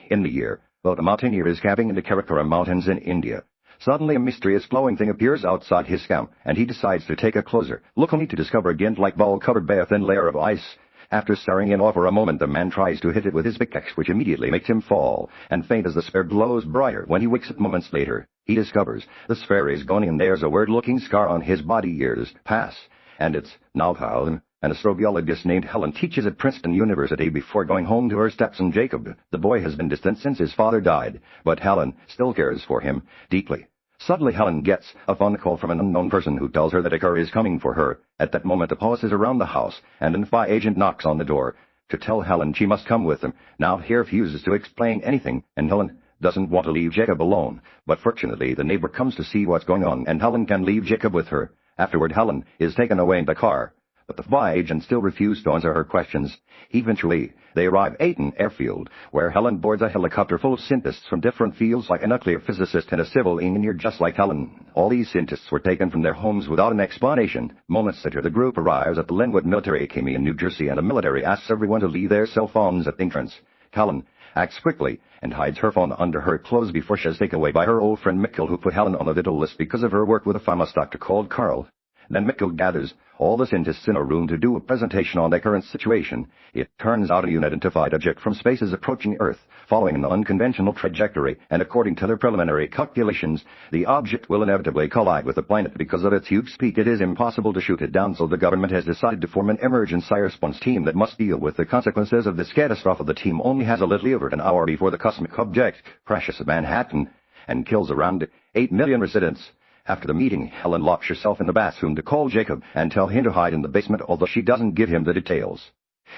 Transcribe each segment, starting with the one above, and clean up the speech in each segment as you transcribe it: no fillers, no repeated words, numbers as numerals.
In the year, a mountaineer is camping in the Karakura Mountains in India. Suddenly a mysterious glowing thing appears outside his camp, and he decides to take a closer look only to discover a Gint-like ball covered by a thin layer of ice. After staring in awe for a moment, the man tries to hit it with his pickaxe, which immediately makes him fall, and faint as the sphere glows brighter. When he wakes up moments later, he discovers the sphere is gone and there's a weird-looking scar on his body. Years pass, and it's now Helen, an astrobiologist named Helen, teaches at Princeton University before going home to her stepson Jacob. The boy has been distant since his father died, but Helen still cares for him deeply. Suddenly Helen gets a phone call from an unknown person who tells her that a car is coming for her. At that moment a pause is around the house, and an FBI agent knocks on the door to tell Helen she must come with him. Now he refuses to explain anything, and Helen doesn't want to leave Jacob alone. But fortunately the neighbor comes to see what's going on, and Helen can leave Jacob with her. Afterward Helen is taken away in the car, but the FBI agent still refused to answer her questions. Eventually, they arrive at Aten Airfield, where Helen boards a helicopter full of scientists from different fields, like a nuclear physicist and a civil engineer just like Helen. All these scientists were taken from their homes without an explanation. Moments later, the group arrives at the Linwood Military Academy in New Jersey, and the military asks everyone to leave their cell phones at the entrance. Helen acts quickly and hides her phone under her clothes before she is taken away by her old friend Michael, who put Helen on a little list because of her work with a famous doctor called Carl. Then Michael gathers all the scientists in a room to do a presentation on the current situation. It turns out a unidentified object from space is approaching Earth, following an unconventional trajectory, and according to their preliminary calculations, the object will inevitably collide with the planet. Because of its huge speed, it is impossible to shoot it down, so the government has decided to form an emergency response team that must deal with the consequences of this catastrophe. The team only has a little over an hour before the cosmic object crashes at Manhattan and kills around 8 million residents. After the meeting, Helen locks herself in the bathroom to call Jacob and tell him to hide in the basement, although she doesn't give him the details.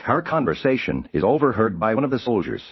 Her conversation is overheard by one of the soldiers,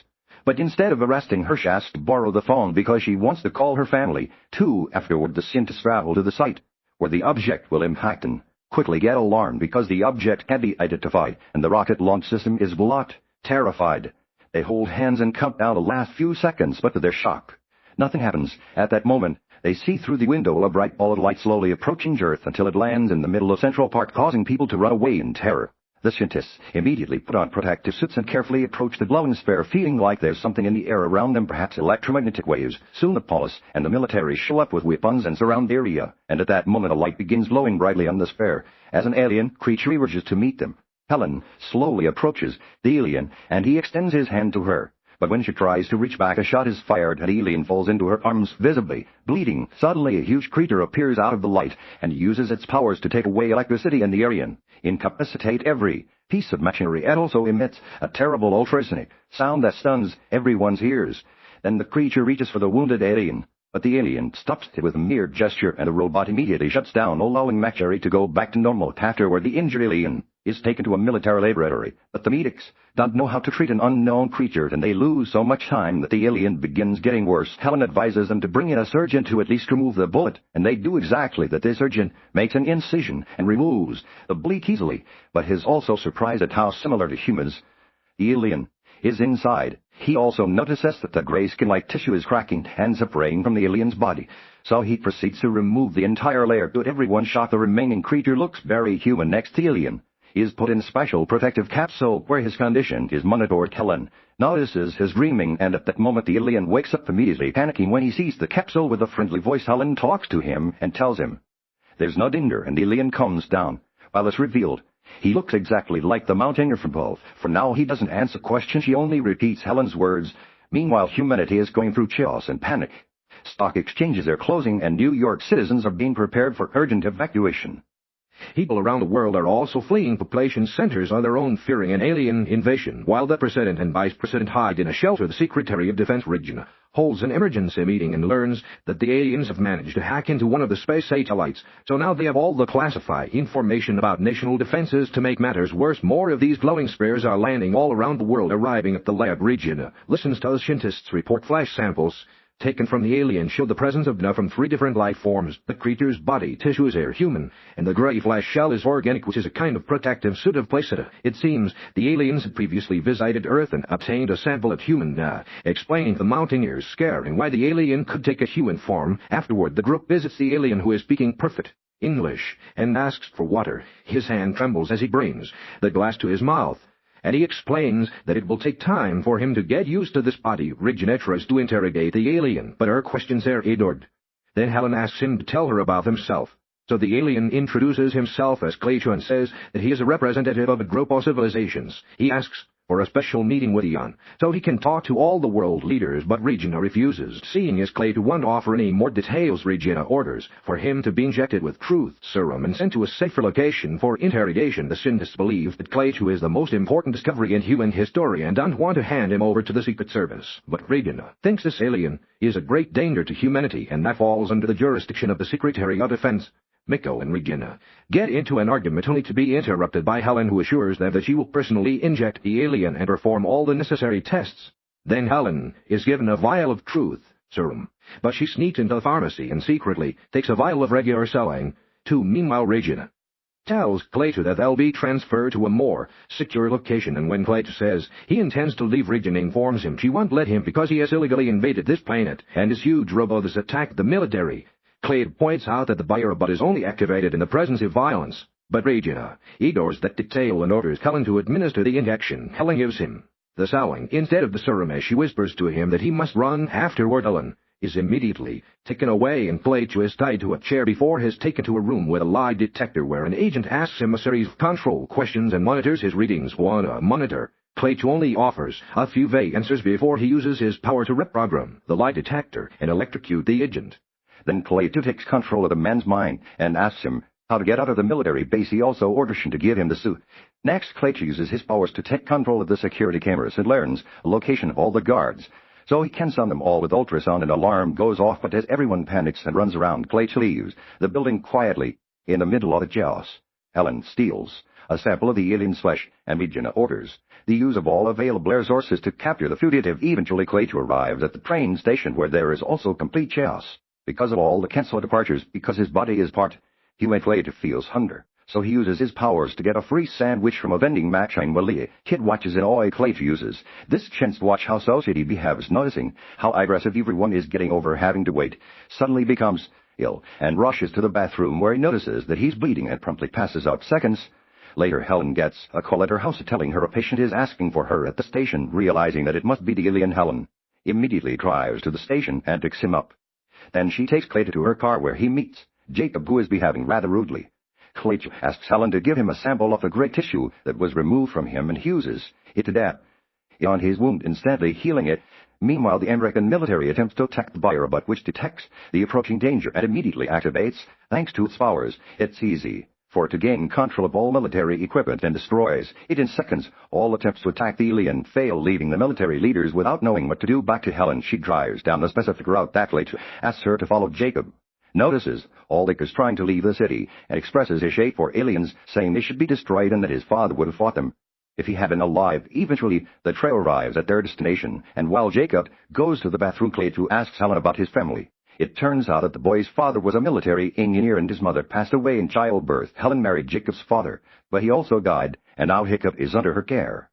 but instead of arresting her, she asks to borrow the phone because she wants to call her family, too. Afterward, the scientists travel to the site where the object will impact and quickly get alarmed because the object can't be identified and the rocket launch system is blocked. Terrified, they hold hands and count down the last few seconds, but to their shock, nothing happens. At that moment, they see through the window a bright ball of light slowly approaching Earth until it lands in the middle of Central Park, causing people to run away in terror. The scientists immediately put on protective suits and carefully approach the glowing sphere, feeling like there's something in the air around them, perhaps electromagnetic waves. Soon the police and the military show up with weapons and surround the area, and at that moment a light begins glowing brightly on the sphere as an alien creature emerges to meet them. Helen slowly approaches the alien, and he extends his hand to her. But when she tries to reach back, a shot is fired and the alien falls into her arms, visibly bleeding. Suddenly a huge creature appears out of the light and uses its powers to take away electricity in the area, incapacitate every piece of machinery. It also emits a terrible ultrasonic sound that stuns everyone's ears. Then the creature reaches for the wounded alien, but the alien stops it with a mere gesture, and the robot immediately shuts down, allowing machinery to go back to normal. Afterward, the injured alien is taken to a military laboratory, but the medics don't know how to treat an unknown creature, and they lose so much time that the alien begins getting worse. Helen advises them to bring in a surgeon to at least remove the bullet, and they do exactly that. The surgeon makes an incision and removes the bullet easily, but is also surprised at how similar to humans the alien is inside. He also notices that the gray skin-like tissue is cracking and separating from the alien's body, so he proceeds to remove the entire layer. To everyone's shock, the remaining creature looks very human. Next, the alien is put in a special protective capsule where his condition is monitored. Helen notices his dreaming, and at that moment the alien wakes up, immediately panicking when he sees the capsule. With a friendly voice, Helen talks to him and tells him there's no danger, and the alien comes down. While it's revealed he looks exactly like the mountaineer from above. For now he doesn't answer questions, she only repeats Helen's words. Meanwhile, humanity is going through chaos and panic. Stock exchanges are closing, and New York citizens are being prepared for urgent evacuation. People around the world are also fleeing population centers on their own, fearing an alien invasion. While the President and Vice President hide in a shelter, the Secretary of Defense Regina holds an emergency meeting and learns that the aliens have managed to hack into one of the space satellites, so now they have all the classified information about national defenses. To make matters worse, more of these glowing spheres are landing all around the world. Arriving at the lab, Regina listens to the scientists report flash samples taken from the alien show the presence of from 3 different life forms. The creature's body tissues are human, and the gray flesh shell is organic, which is a kind of protective suit of placenta. It seems the aliens had previously visited Earth and obtained a sample of human, explaining the mountaineer's scare and why the alien could take a human form. Afterward, the group visits the alien, who is speaking perfect English, and asks for water. His hand trembles as he brings the glass to his mouth, and he explains that it will take time for him to get used to this body. Regina tries to interrogate the alien, but her questions are ignored. Then Helen asks him to tell her about himself. So the alien introduces himself as Klaatu and says that he is a representative of a group of civilizations. He asks for a special meeting with Eon, so he can talk to all the world leaders, but Regina refuses. Seeing as Klaatu won't offer any more details, Regina orders for him to be injected with truth serum and sent to a safer location for interrogation. The scientists believe that Klaatu is the most important discovery in human history and don't want to hand him over to the Secret Service. But Regina thinks this alien is a great danger to humanity, and that falls under the jurisdiction of the Secretary of Defense. Michael and Regina get into an argument only to be interrupted by Helen, who assures them that she will personally inject the alien and perform all the necessary tests. Then Helen is given a vial of truth serum, but she sneaks into the pharmacy and secretly takes a vial of regular saline too. Meanwhile, Regina tells Klaatu that they'll be transferred to a more secure location, and when Klaatu says he intends to leave, Regina informs him she won't let him because he has illegally invaded this planet, and his huge robots has attacked the military. Klaatu points out that the biorobot is only activated in the presence of violence, but Regina ignores that detail and orders Helen to administer the injection. Helen gives him the saline instead of the serum as she whispers to him that he must run afterward. Helen is immediately taken away, and Klaatu is tied to a chair before he is taken to a room with a lie detector where an agent asks him a series of control questions and monitors his readings. On a monitor, Klaatu only offers a few vague answers before he uses his power to reprogram the lie detector and electrocute the agent. Then Klaatu takes control of the man's mind and asks him how to get out of the military base. He also orders him to give him the suit. Next, Klaatu uses his powers to take control of the security cameras and learns the location of all the guards. So he can summon them all with ultrasound. An alarm goes off, but as everyone panics and runs around, Klaatu leaves the building quietly. In the middle of the chaos, Helen steals a sample of the alien's flesh, and Regina orders the use of all available resources to capture the fugitive. Eventually, Klaatu arrives at the train station where there is also complete chaos because of all the cancelled departures. Because his body is part human, Klaatu feels hunger, so he uses his powers to get a free sandwich from a vending machine while the kid watches in awe. Klaatu uses this chance to watch how society behaves, noticing how aggressive everyone is getting over having to wait. Suddenly becomes ill and rushes to the bathroom where he notices that he's bleeding and promptly passes out. Seconds later, Helen gets a call at her house telling her a patient is asking for her at the station. Realizing that it must be the alien, Helen immediately drives to the station and picks him up. Then she takes Klaatu to her car where he meets Jacob, who is behaving rather rudely. Klaatu asks Helen to give him a sample of the gray tissue that was removed from him and uses it to dab on his wound, instantly healing it. Meanwhile, the American military attempts to attack the biorobot, which detects the approaching danger and immediately activates. Thanks to its powers, it's easy for it to gain control of all military equipment and destroys it in seconds. All attempts to attack the alien fail, leaving the military leaders without knowing what to do. Back to Helen, she drives down the specific route that Klaatu asks her to follow. Jacob notices all is trying to leave the city and expresses his hate for aliens, saying they should be destroyed and that his father would have fought them if he had been alive. Eventually, the trio arrives at their destination, and while Jacob goes to the bathroom, Klaatu asks Helen about his family. It turns out that the boy's father was a military engineer and his mother passed away in childbirth. Helen married Jacob's father, but he also died, and now Jacob is under her care.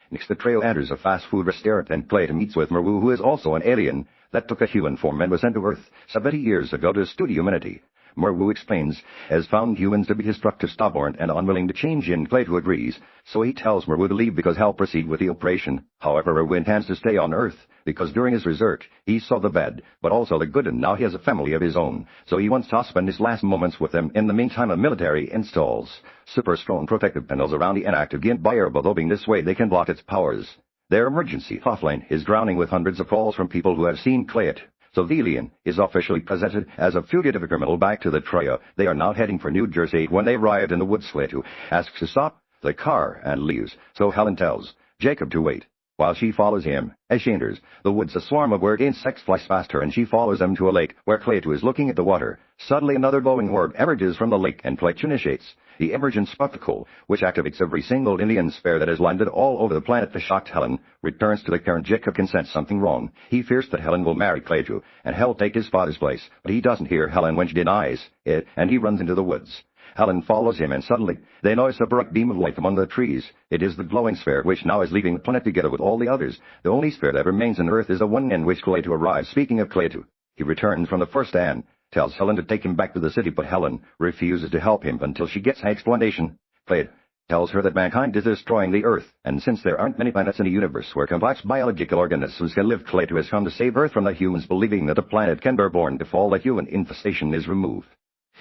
Next, the trio enters a fast food restaurant, and Klaatu meets with Maru, who is also an alien that took a human form and was sent to Earth 70 years ago to study humanity. Maru explains, has found humans to be destructive, stubborn, and unwilling to change. In Klaatu agrees, so he tells Maru to leave because he'll proceed with the operation. However, Maru intends to stay on Earth, because during his research, he saw the bad, but also the good, and now he has a family of his own, so he wants to spend his last moments with them. In the meantime, the military installs super strong protective panels around the inactive biorobot, hoping this way they can block its powers. Their emergency hotline is drowning with hundreds of calls from people who have seen Klaatu. So the alien is officially presented as a fugitive criminal. Back to the trio. They are now heading for New Jersey. When they arrive in the woods, Klaatu asks to stop the car and leaves, so Helen tells Jacob to wait while she follows him. As she enters the woods, a swarm of weird insects flies past her, and she follows them to a lake where Klaatu is looking at the water. Suddenly, another glowing orb emerges from the lake, and Klaatu initiates the emergent spectacle, which activates every single alien sphere that has landed all over the planet. The shocked Helen returns to the current. Jacob can sense something wrong. He fears that Helen will marry Klaatu, and he'll take his father's place, but he doesn't hear Helen when she denies it, and he runs into the woods. Helen follows him, and suddenly they notice a bright beam of light among the trees. It is the glowing sphere, which now is leaving the planet together with all the others. The only sphere that remains on Earth is the one in which Klaatu arrives. Speaking of Klaatu, he returns from the first and tells Helen to take him back to the city, but Helen refuses to help him until she gets an explanation. Klaatu tells her that mankind is destroying the Earth, and since there aren't many planets in the universe where complex biological organisms can live, Klaatu has come to save Earth from the humans, believing that the planet can be born if all the human infestation is removed.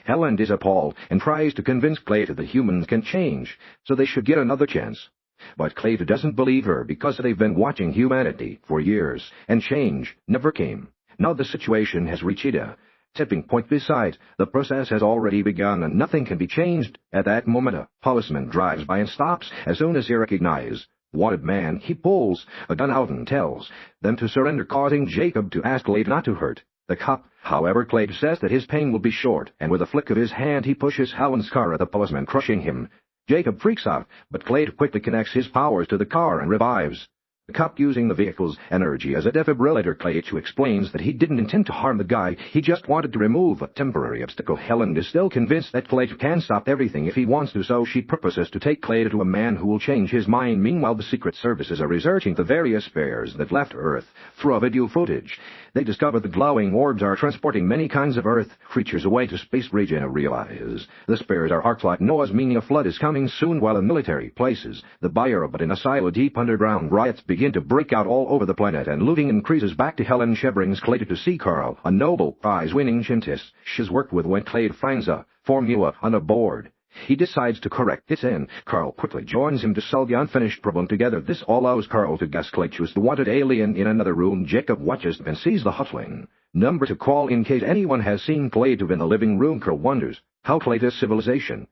Helen is appalled and tries to convince Klaatu that humans can change, so they should get another chance. But Klaatu doesn't believe her because they've been watching humanity for years, and change never came. Now the situation has reached a tipping point. Besides, the process has already begun and nothing can be changed. At that moment a policeman drives by and stops. As soon as he recognizes wanted man, he pulls a gun out and tells them to surrender, causing Jacob to ask Klaatu not to hurt the cop. However, Klaatu says that his pain will be short, and with a flick of his hand he pushes Helen's car at the policeman, crushing him. Jacob freaks out, but Klaatu quickly connects his powers to the car and revives the cop using the vehicle's energy as a defibrillator. Klaatu explains that he didn't intend to harm the guy, he just wanted to remove a temporary obstacle. Helen is still convinced that Klaatu can stop everything if he wants to, so she proposes to take Klaatu to a man who will change his mind. Meanwhile, the Secret Services are researching the various spares that left Earth. Through video footage, they discover the glowing orbs are transporting many kinds of Earth creatures away to space. Regina realizes the spares are arc-like Noah's, meaning a flood is coming soon. While in military places the buyer but in a silo deep underground, riots begin to break out all over the planet and looting increases. Back to Helen, she brings Klaatu to see Carl, a Nobel Prize-winning scientist she's worked with. When Klaatu finds a formula on a board, he decides to correct it, and Carl quickly joins him to solve the unfinished problem together. This allows Carl to guess Klaatu is the wanted alien. In another room, Jacob watches and sees the hotline number to call in case anyone has seen Klaatu in the living room. Carl wonders how Klaatu's civilization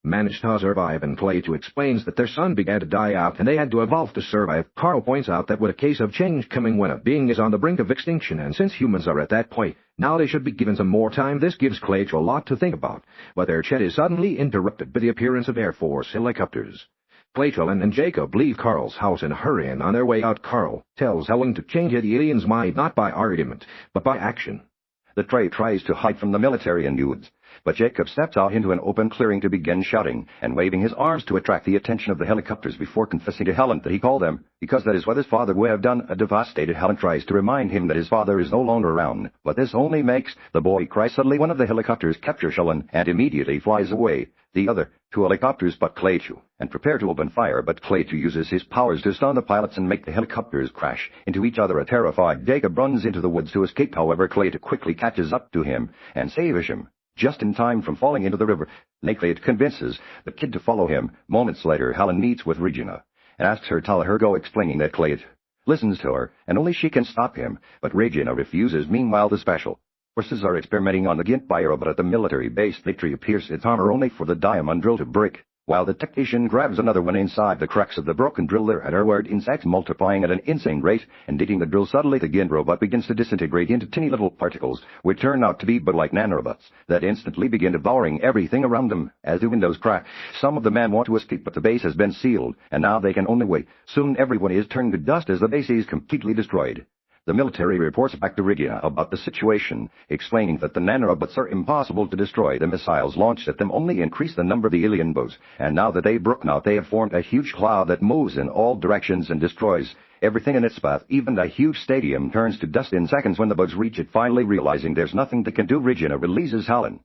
managed to survive, and Klaatu explains that their son began to die out and they had to evolve to survive. Carl points out that with a case of change coming when a being is on the brink of extinction, and since humans are at that point, now they should be given some more time. This gives Klaatu a lot to think about, but their chat is suddenly interrupted by the appearance of Air Force helicopters. Klaatu and Jacob leave Carl's house in a hurry, and on their way out Carl tells Helen to change the alien's mind not by argument, but by action. The tray tries to hide from the military and youths, but Jacob steps out into an open clearing to begin shouting and waving his arms to attract the attention of the helicopters before confessing to Helen that he called them because that is what his father would have done. A devastated Helen tries to remind him that his father is no longer around, but this only makes the boy cry. Suddenly one of the helicopters captures Helen and immediately flies away. The other two helicopters spot Klaatu and prepare to open fire, but Klaatu uses his powers to stun the pilots and make the helicopters crash into each other. A terrified Jacob runs into the woods to escape. However, Klaatu quickly catches up to him and saves him just in time from falling into the river. Klaatu convinces the kid to follow him. Moments later, Helen meets with Regina and asks her to let her go, explaining that Klaatu listens to her and only she can stop him, but Regina refuses. Meanwhile, the special forces are experimenting on the Gint bio-robot at the military base. They pierce its armor only for the diamond drill to break, while the technician grabs another one inside the cracks of the broken drill. There are word insects multiplying at an insane rate and eating the drill. Suddenly the Gint robot begins to disintegrate into tiny little particles, which turn out to be but like nanorobots that instantly begin devouring everything around them. As the windows crack, some of the men want to escape, but the base has been sealed, and now they can only wait. Soon everyone is turned to dust as the base is completely destroyed. The military reports back to Regina about the situation, explaining that the nanorobots are impossible to destroy. The missiles launched at them only increase the number of the alien boats, and now that they've broken out, they have formed a huge cloud that moves in all directions and destroys everything in its path. Even the huge stadium turns to dust in seconds when the boats reach it. Finally realizing there's nothing they can do, Regina releases Helen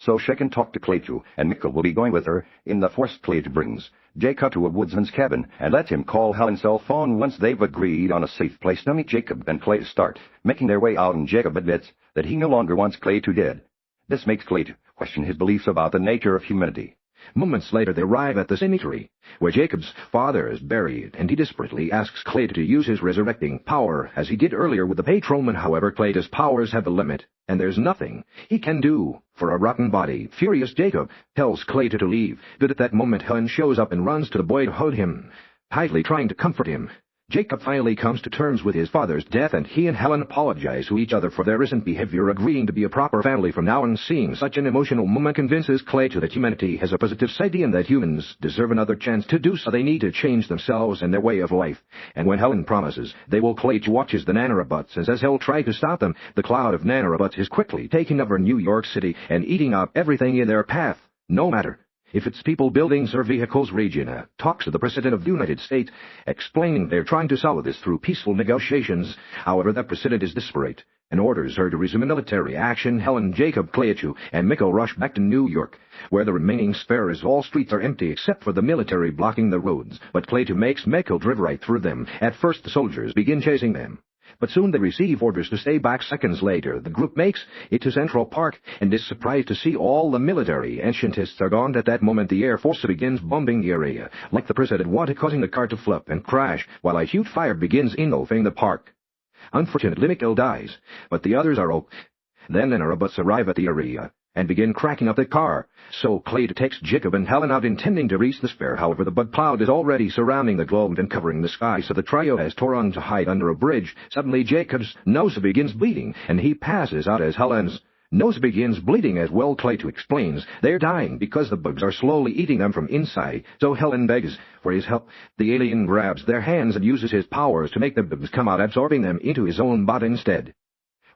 so she can talk to Klaatu, and Michael will be going with her. In the force, Klaatu brings Jacob to a woodsman's cabin and lets him call Helen's cell phone. Once they've agreed on a safe place to meet, Jacob and Klaatu start making their way out, and Jacob admits that he no longer wants Klaatu dead. This makes Klaatu question his beliefs about the nature of humanity. Moments later they arrive at the cemetery, where Jacob's father is buried, and he desperately asks Klaatu to use his resurrecting power, as he did earlier with the patrolman. However, Klaatu's powers have a limit, and there's nothing he can do for a rotten body. Furious Jacob tells Klaatu to leave, but at that moment Helen shows up and runs to the boy to hold him tightly, trying to comfort him. Jacob finally comes to terms with his father's death, and he and Helen apologize to each other for their recent behavior, agreeing to be a proper family from now on. Seeing such an emotional moment convinces Klaatu that humanity has a positive side and that humans deserve another chance to do so. They need to change themselves and their way of life, and when Helen promises they will, Klaatu watches the nanorobots, and as he'll try to stop them, the cloud of nanorobots is quickly taking over New York City and eating up everything in their path. No matter If it's people, buildings, or vehicles, Regina talks to the President of the United States, explaining they're trying to solve this through peaceful negotiations. However, the President is desperate and orders her to resume military action. Helen, Jacob, Klaatu, and Michael rush back to New York, where the remaining spares. All streets are empty except for the military blocking the roads, but Klaatu makes Michael drive right through them. At first, the soldiers begin chasing them, but soon they receive orders to stay back. Seconds later, the group makes it to Central Park and is surprised to see all the military and scientists are gone. At that moment, the Air Force begins bombing the area, like the President wanted, causing the car to flip and crash, while a huge fire begins engulfing the park. Unfortunately, Michael dies, but the others are okay. Then an Aerobus arrive at the area and begin cracking up the car. So Klaatu takes Jacob and Helen out, intending to reach the spare. However, the bug cloud is already surrounding the globe and covering the sky, so the trio has torn to hide under a bridge. Suddenly, Jacob's nose begins bleeding, and he passes out as Helen's nose begins bleeding as well. Klaatu explains they're dying because the bugs are slowly eating them from inside, so Helen begs for his help. The alien grabs their hands and uses his powers to make the bugs come out, absorbing them into his own body instead.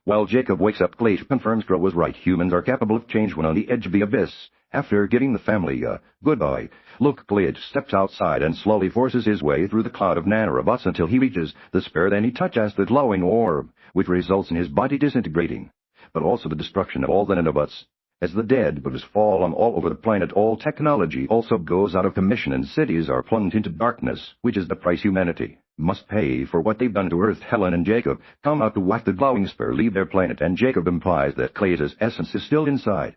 While Jacob wakes up, Klaatu confirms Gort was right. Humans are capable of change when on the edge of the abyss. After giving the family a goodbye look, Klaatu steps outside and slowly forces his way through the cloud of nanorobots until he reaches the spare. Then he touches the glowing orb, which results in his body disintegrating, but also the destruction of all the nanobots. As the dead bugs fall on all over the planet, all technology also goes out of commission and cities are plunged into darkness, which is the price humanity must pay for what they've done to Earth. Helen and Jacob come out to watch the glowing spare leave their planet, and Jacob implies that Klaatu's essence is still inside.